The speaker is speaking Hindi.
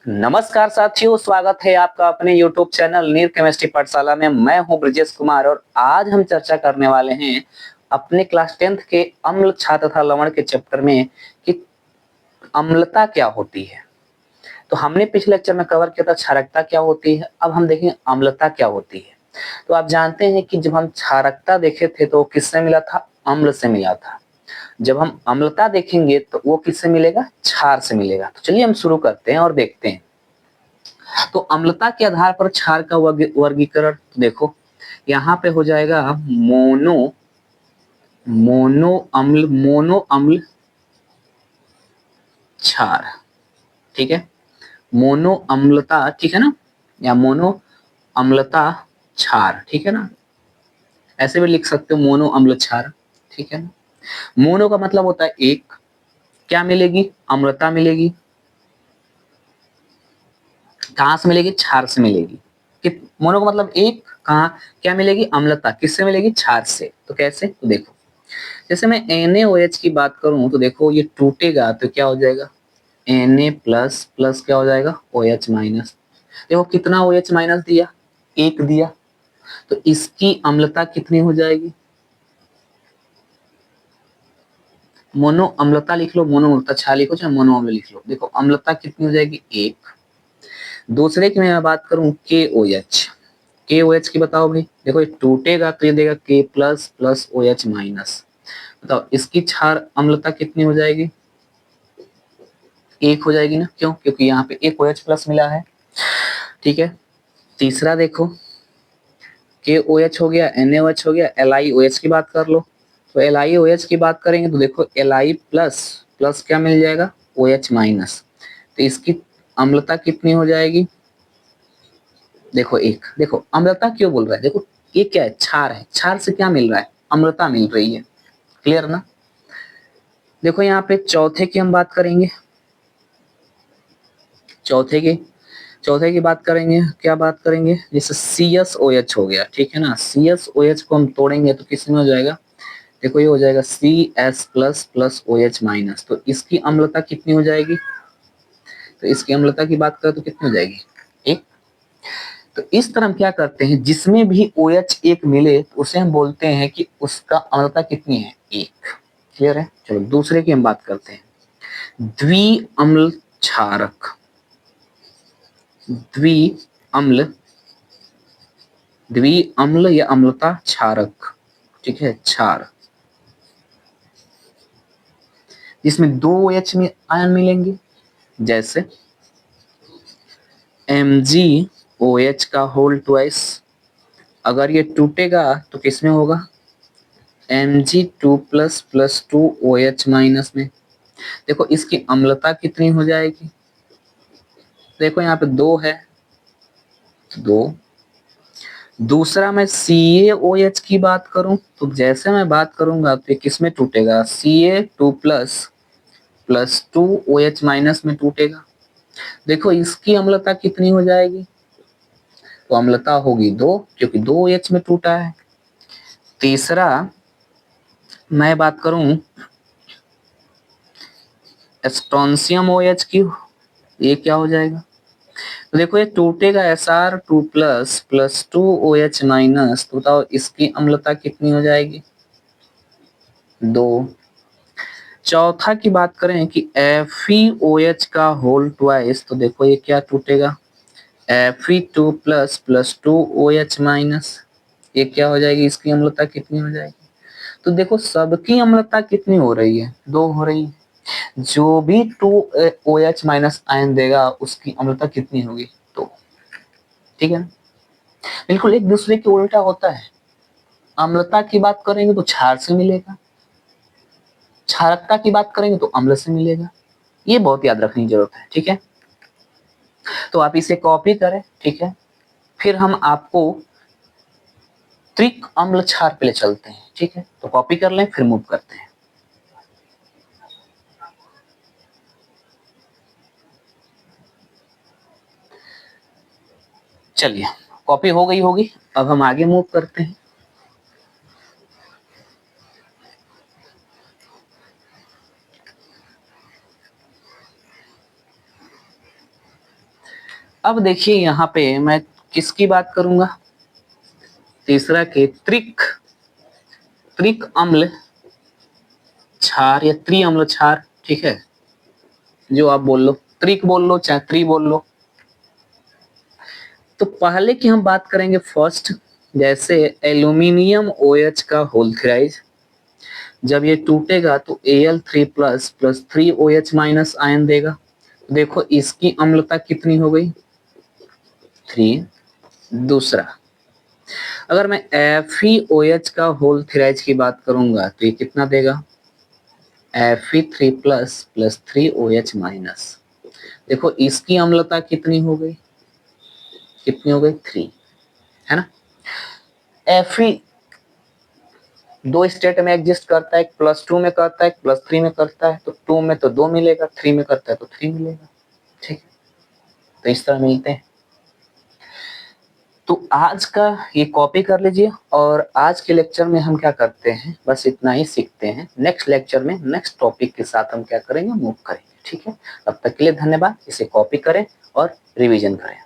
नमस्कार साथियों, स्वागत है आपका अपने YouTube चैनल नीर केमिस्ट्री पाठशाला में। मैं हूं ब्रजेश कुमार और आज हम चर्चा करने वाले हैं अपने क्लास 10th के अम्ल क्षार तथा लवण के चैप्टर में कि अम्लता क्या होती है। तो हमने पिछले लेक्चर में कवर किया था क्षारकता क्या होती है। अब हम देखेंगे अम्लता क्या होती है। तो आप जानते हैं कि जब हम क्षारकता देखे थे तो किससे मिला था? अम्ल से मिला था। जब हम अम्लता देखेंगे तो वो किससे मिलेगा? क्षार से मिलेगा। तो चलिए हम शुरू करते हैं और देखते हैं। तो अम्लता के आधार पर क्षार का वर्गीकरण देखो, यहाँ पे हो जाएगा मोनो अम्ल क्षार। ठीक है, मोनो अम्लता, ठीक है ना, या मोनो अम्लता क्षार, ठीक है ना, ऐसे भी लिख सकते हो मोनो अम्ल क्षार। ठीक है ना, मोनो का मतलब होता है एक, क्या मिलेगी? अम्लता मिलेगी। कहां से मिलेगी? क्षार से मिलेगी। कि मोनो का मतलब एक, कहा क्या मिलेगी? अम्लता। किससे मिलेगी? क्षार से। तो कैसे? तो देखो, जैसे मैं NaOH की बात करूं तो देखो ये टूटेगा तो क्या हो जाएगा? Na प्लस प्लस क्या हो जाएगा? OH minus. देखो कितना OH माइनस दिया? एक दिया। तो इसकी अम्लता कितनी हो जाएगी? मोनो अम्लता लिख लो, मोनो अम्लता क्षार लिखो, चाहे मोनो अम्ल लिख लो। देखो अम्लता कितनी हो जाएगी? एक। दूसरे की मैं बात करूं KOH, KOH की बताओ भाई। देखो ये टूटेगा तो ये देगा K plus plus OH minus. बताओ इसकी क्षार अम्लता कितनी हो जाएगी? एक हो जाएगी ना। क्यों? क्योंकि यहाँ पे एक OH प्लस मिला है। ठीक है, तीसरा देखो KOH हो गया, NaOH हो गया, LiOH की बात कर लो। तो LiOH की बात करेंगे तो देखो Li प्लस प्लस क्या मिल जाएगा? OH minus. तो इसकी अम्लता कितनी हो जाएगी? देखो एक। देखो अम्लता क्यों बोल रहा है? देखो ये क्या है? क्षार है। क्षार से क्या मिल रहा है? अम्लता मिल रही है। क्लियर ना? देखो यहाँ पे चौथे की हम बात करेंगे। चौथे की बात करेंगे, क्या बात करेंगे? जैसे CSOH हो गया, ठीक है ना। CSOH को हम तोड़ेंगे तो किस में हो जाएगा? देखो ये हो जाएगा CS plus plus OH minus. तो इसकी अम्लता कितनी हो जाएगी? तो इसकी अम्लता की बात करें तो कितनी हो जाएगी? एक। तो इस तरह हम क्या करते हैं, जिसमें भी OH एक मिले तो उसे हम बोलते हैं कि उसका अम्लता कितनी है? एक। क्लियर है? चलो दूसरे की हम बात करते हैं। द्विअम्ल क्षारक, द्विअम्ल, द्विअम्ल या अम्लता क्षारक, ठीक है, क्षार, जिसमें दो OH में आयन मिलेंगे। जैसे MgOH का होल ट्वाइस, अगर ये टूटेगा तो किसमें होगा? Mg2 plus plus 2OH minus में। देखो इसकी अम्लता कितनी हो जाएगी? देखो यहाँ पे दो है, दो। दूसरा मैं CaOH की बात करूं तो जैसे मैं बात करूंगा तो ये किसमें टूटेगा? Ca2 plus plus 2OH minus में टूटेगा। देखो इसकी अम्लता कितनी हो जाएगी? तो अम्लता होगी दो, क्योंकि दो OH में टूटा है। तीसरा मैं बात करूं स्ट्रोंशियम OH की, ये क्या हो जाएगा? तो देखो ये टूटेगा Sr2 plus plus 2OH minus. तो बताओ इसकी अम्लता कितनी हो जाएगी? दो। चौथा की बात करें कि FeOH का होल ट्वाइस, तो देखो ये क्या टूटेगा? Fe2 plus plus 2OH minus. ये क्या हो जाएगी? इसकी अम्लता कितनी हो जाएगी? तो देखो सबकी अम्लता कितनी हो रही है? दो हो रही है। जो भी 2OH माइनस आयन देगा उसकी अम्लता कितनी होगी? तो ठीक है ना, बिल्कुल एक दूसरे के उल्टा होता है। अम्लता की बात करेंगे तो क्षार से मिलेगा, क्षारकता की बात करेंगे तो अम्ल से मिलेगा। ये बहुत याद रखने की जरूरत है। ठीक है, तो आप इसे कॉपी करें। ठीक है, फिर हम आपको त्रिक अम्ल क्षार पे ले चलते हैं। ठीक है, तो कॉपी कर लें फिर मूव करते हैं। चलिए कॉपी हो गई होगी, अब हम आगे मूव करते हैं। अब देखिए यहाँ पे मैं किसकी बात करूंगा, तीसरा के त्रिक अम्ल क्षार या त्रिअम्ल क्षार, ठीक है, जो आप बोल लो, त्रिक बोल लो चाहे त्रि बोल लो। तो पहले की हम बात करेंगे फर्स्ट, जैसे एल्यूमिनियम OH का होल थ्राइज, जब ये टूटेगा तो Al3 plus plus 3OH minus ion देगा। देखो इसकी अम्लता कितनी हो गई, 3। दूसरा, अगर मैं FeOH का होल थ्राइज की बात करूंगा तो ये कितना देगा, Fe3 plus plus 3OH minus. देखो इसकी अम्लता कितनी हो गई, 3, है ना। Fe दो स्टेट में एग्जिस्ट करता है, एक +2 में करता है, एक +3 में करता है। तो 2 में तो 2 मिलेगा, 3 में करता है तो 3 मिलेगा, ठीक है। तो इस तरह मिलते हैं। तो आज का ये कॉपी कर लीजिए, और आज के लेक्चर में हम क्या करते हैं, बस इतना ही सीखते हैं। नेक्स्ट लेक्चर में नेक्स्ट टॉपिक के साथ हम क्या करेंगे, मूव करेंगे, ठीक है। तब तक के लिए धन्यवाद। इसे कॉपी करें और रिवीजन करें।